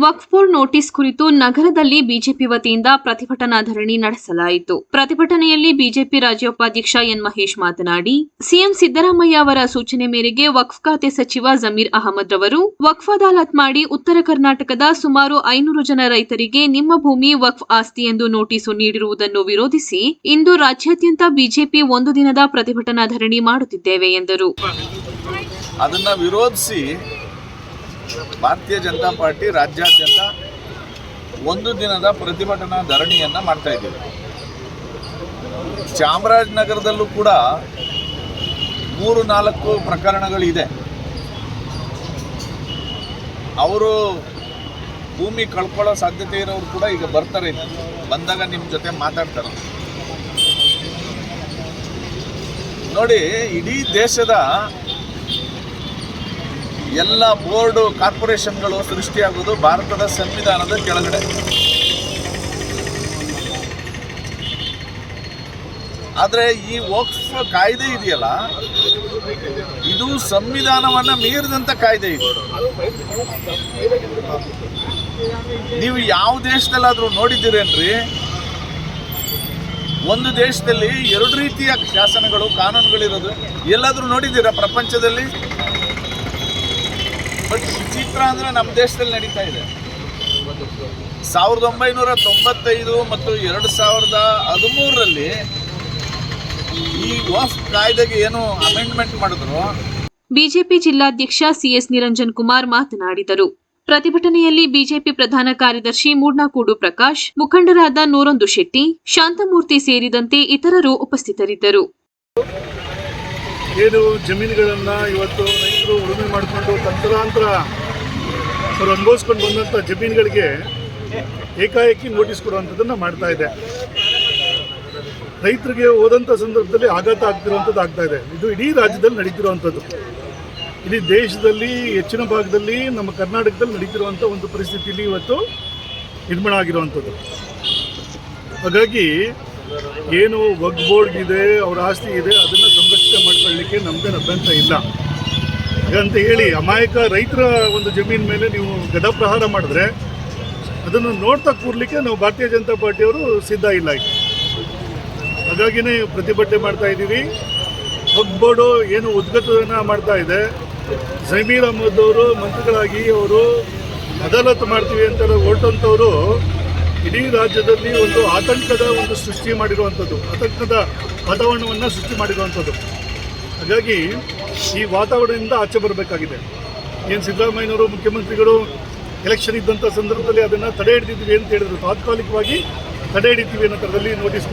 ವಕ್ಫ್ board notice ಕುರಿತು ನಗರದಲ್ಲಿ BJP ವತಿಯಿಂದ ಪ್ರತಿಭಟನಾ ಧರಣಿ ನಡೆಸಲಾಯಿತು. ಪ್ರತಿಭಟನೆಯಲ್ಲಿ ಬಿಜೆಪಿ ರಾಜ್ಯೋಪಾಧ್ಯಕ್ಷ ಎನ್ ಮಹೇಶ್ ಮಾತನಾಡಿ, ಸಿಎಂ ಸಿದ್ದರಾಮಯ್ಯ ಅವರ ಸೂಚನೆ ಮೇರೆಗೆ ವಕ್ಫ್ ಖಾತೆ ಸಚಿವ ಜಮೀರ್ ಅಹಮದ್ ರವರು ವಕ್ಫ್ ಅದಾಲತ್ ಮಾಡಿ ಉತ್ತರ ಕರ್ನಾಟಕದ ಸುಮಾರು 500 ಜನ ರೈತರಿಗೆ ನಿಮ್ಮ ಭೂಮಿ ವಕ್ಫ್ ಆಸ್ತಿ ಎಂದು ನೋಟಿಸು ನೀಡಿರುವುದನ್ನು ವಿರೋಧಿಸಿ ಇಂದು ರಾಜ್ಯಾದ್ಯಂತ ಬಿಜೆಪಿ ಒಂದು ದಿನದ ಪ್ರತಿಭಟನಾ ಧರಣಿ ಮಾಡುತ್ತಿದ್ದೇವೆ ಎಂದರು. ಅದನ್ನ ವಿರೋಧಿಸಿ ಭಾರತೀಯ ಜನತಾ ಪಾರ್ಟಿ ರಾಜ್ಯಾದ್ಯಂತ ಒಂದು ದಿನದ ಪ್ರತಿಭಟನಾ ಧರಣಿಯನ್ನು ಮಾಡ್ತಾ ಇದ್ದೀವಿ. ಚಾಮರಾಜನಗರದಲ್ಲೂ ಕೂಡ 3-4 ಪ್ರಕರಣಗಳಿದೆ. ಅವರು ಭೂಮಿ ಕಳ್ಕೊಳ್ಳೋ ಸಾಧ್ಯತೆ ಇರೋರು ಕೂಡ ಈಗ ಬರ್ತಾರೆ, ಬಂದಾಗ ನಿಮ್ಮ ಜೊತೆ ಮಾತಾಡ್ತಾರೆ. ನೋಡಿ, ಇಡೀ ದೇಶದ ಎಲ್ಲ ಬೋರ್ಡು ಕಾರ್ಪೊರೇಷನ್ಗಳು ಸೃಷ್ಟಿಯಾಗುವುದು ಭಾರತದ ಸಂವಿಧಾನದ ಕೆಳಗಡೆ. ಆದರೆ ಈ ವಕ್ಫ್ ಕಾಯ್ದೆ ಇದೆಯಲ್ಲ, ಇದು ಸಂವಿಧಾನವನ್ನು ಮೀರಿದಂಥ ಕಾಯ್ದೆ ಇದೆ. ನೀವು ಯಾವ ದೇಶದಲ್ಲಾದರೂ ನೋಡಿದ್ದೀರೇನ್ರಿ? ಒಂದು ದೇಶದಲ್ಲಿ 2 ರೀತಿಯ ಶಾಸನಗಳು, ಕಾನೂನುಗಳಿರೋದು ಎಲ್ಲಾದರೂ ನೋಡಿದ್ದೀರಾ ಪ್ರಪಂಚದಲ್ಲಿ? ಬಟ್ ವಿಚಿತ್ರ ಅಂದರೆ ನಮ್ಮ ದೇಶದಲ್ಲಿ ನಡೀತಾ ಇದೆ. 1995 ಮತ್ತು 2013ರಲ್ಲಿ ಈ ವಕ್ಫ್ ಕಾಯ್ದೆಗೆ ಏನು ಅಮೆಂಡ್ಮೆಂಟ್ ಮಾಡಿದ್ರು. ಬಿಜೆಪಿ ಜಿಲ್ಲಾಧ್ಯಕ್ಷ ಸಿಎಸ್ ನಿರಂಜನ್ ಕುಮಾರ್ ಮಾತನಾಡಿದರು. ಪ್ರತಿಭಟನೆಯಲ್ಲಿ ಬಿಜೆಪಿ ಪ್ರಧಾನ ಕಾರ್ಯದರ್ಶಿ ಮೂಡ್ನಾಕೂಡು ಪ್ರಕಾಶ್, ಮುಖಂಡರಾದ ನೂರೊಂದು ಶೆಟ್ಟಿ, ಶಾಂತಮೂರ್ತಿ ಸೇರಿದಂತೆ ಇತರರು ಉಪಸ್ಥಿತರಿದ್ದರು. ಏನು ಜಮೀನುಗಳನ್ನು ಇವತ್ತು ರೈತರು ಉಳುಮೆ ಮಾಡಿಕೊಂಡು ತದನಂತರ ಅವರು ಅನುಭವಿಸ್ಕೊಂಡು ಬಂದಂಥ ಜಮೀನುಗಳಿಗೆ ಏಕಾಏಕಿ ನೋಟಿಸ್ ಕೊಡುವಂಥದ್ದನ್ನು ಮಾಡ್ತಾ ಇದೆ. ರೈತರಿಗೆ ಹೋದಂಥ ಸಂದರ್ಭದಲ್ಲಿ ಆಘಾತ ಆಗ್ತಿರುವಂಥದ್ದು ಆಗ್ತಾ ಇದೆ. ಇದು ಇಡೀ ರಾಜ್ಯದಲ್ಲಿ ನಡೀತಿರುವಂಥದ್ದು, ಇಡೀ ದೇಶದಲ್ಲಿ ಹೆಚ್ಚಿನ ಭಾಗದಲ್ಲಿ ನಮ್ಮ ಕರ್ನಾಟಕದಲ್ಲಿ ನಡೀತಿರುವಂಥ ಒಂದು ಪರಿಸ್ಥಿತಿಯಲ್ಲಿ ಇವತ್ತು ನಿರ್ಮಾಣ ಆಗಿರುವಂಥದ್ದು. ಹಾಗಾಗಿ ಏನು ವಕ್ಫ್ ಬೋರ್ಡ್ ಇದೆ, ಅವರ ಆಸ್ತಿ ಇದೆ, ಅದನ್ನು ಸಂರಕ್ಷಣೆ ಮಾಡ್ಕೊಳ್ಳಲಿಕ್ಕೆ ನಮ್ಮದೇನು ಅಭ್ಯಂತರ ಇಲ್ಲ. ಹಾಗಂತ ಹೇಳಿ ಅಮಾಯಕ ರೈತರ ಒಂದು ಜಮೀನು ಮೇಲೆ ನೀವು ಗದಾಪ್ರಹಾರ ಮಾಡಿದ್ರೆ ಅದನ್ನು ನೋಡ್ತಾ ಕೂರ್ಲಿಕ್ಕೆ ನಾವು ಭಾರತೀಯ ಜನತಾ ಪಾರ್ಟಿಯವರು ಸಿದ್ಧ ಇಲ್ಲ. ಹಾಗಾಗಿನೇ ಪ್ರತಿಭಟನೆ ಮಾಡ್ತಾ ಇದ್ದೀವಿ. ವಕ್ಫ್ ಬೋರ್ಡು ಏನು ಉದ್ಘಾಟನೆ ಮಾಡ್ತಾ ಇದೆ, ಜಮೀರ್ ಅಹಮದ್ ಅವರು ಮಂತ್ರಿಗಳಾಗಿ ಅವರು ಅದಾಲತ್ ಮಾಡ್ತೀವಿ ಅಂತ ಹೊರಟಂಥವರು ಇಡೀ ರಾಜ್ಯದಲ್ಲಿ ಒಂದು ಆತಂಕದ ಒಂದು ಸೃಷ್ಟಿ ಮಾಡಿರುವಂಥದ್ದು, ಆತಂಕದ ವಾತಾವರಣವನ್ನು ಸೃಷ್ಟಿ ಮಾಡಿರುವಂಥದ್ದು. ಹಾಗಾಗಿ ಈ ವಾತಾವರಣದಿಂದ ಆಚೆ ಬರಬೇಕಾಗಿದೆ. ಏನು ಸಿದ್ದರಾಮಯ್ಯನವರು ಮುಖ್ಯಮಂತ್ರಿಗಳು ಎಲೆಕ್ಷನ್ ಇದ್ದಂಥ ಸಂದರ್ಭದಲ್ಲಿ ಅದನ್ನು ತಡೆ ಹಿಡಿದಿದ್ವಿ ಅಂತ ಹೇಳಿದ್ರು, ತಾತ್ಕಾಲಿಕವಾಗಿ ತಡೆ ಹಿಡಿತೀವಿ ಅನ್ನೋ ಥರದಲ್ಲಿ ನೋಟಿಸ್